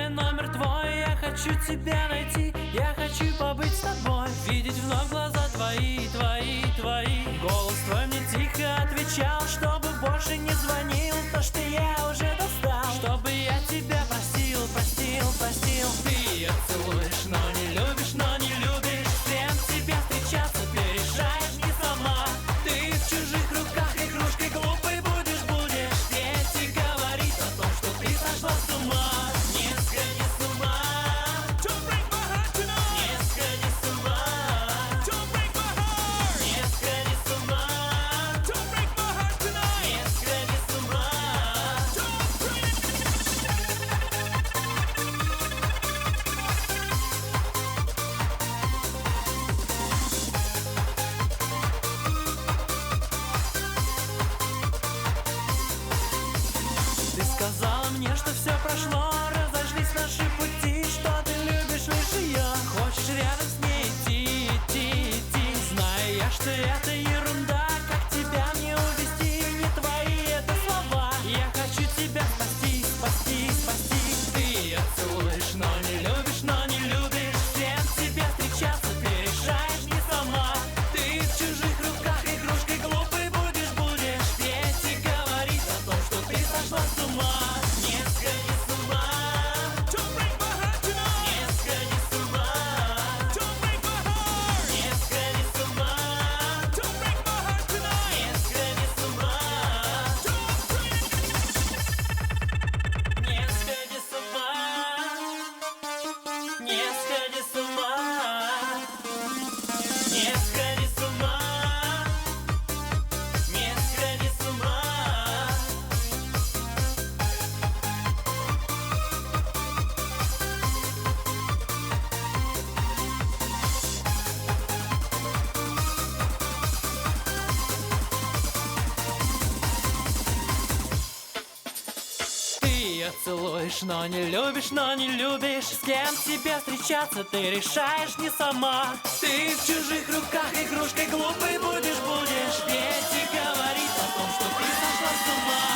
знаю номер твой, я хочу тебя найти. Я хочу побыть с тобой, видеть вновь глаза твои, твои, твои. Голос твой мне тихо отвечал, чтобы больше не звонил. То, что я уже достал, чтобы я тебя простил, простил, простил. Ты ее целуешь, но не любишь, но не любишь. С кем тебе встречаться, ты решаешь не сама. Ты в чужих руках игрушкой глупой будешь, будешь. Ветер говорит о том, что ты сошла с ума. Не сходи с ума, не сходи с ума, не сходи с ума, не сходи с ума. Ты сказала мне, что все прошло, разошлись наши пути, что ты любишь лишь ее. Хочешь рядом с ней идти, идти, идти. Знаю я, что это ерунда, как тебя мне увести, не твои это слова. Я хочу тебя спасти, спасти, спасти. Ты ее целуешь, но не любишь, но не любишь. С кем тебе встречаться, ты решаешь не сама. Ты в чужих руках игрушкой глупой будешь, будешь. Ветер говорит о том, что ты сошла с ума. Не сходи с ума, не сходи с ума, не сходи с ума, не сходи с ума, не сходи с ума, не сходи с ума, не сходи с ума, не сходи с ума. Ты ее целуешь, но не любишь, но не любишь. С кем тебе встречаться, ты решаешь не сама. Ты в чужих руках игрушкой глупой будешь, будешь. Ветер говорит о том, что ты сошла с ума.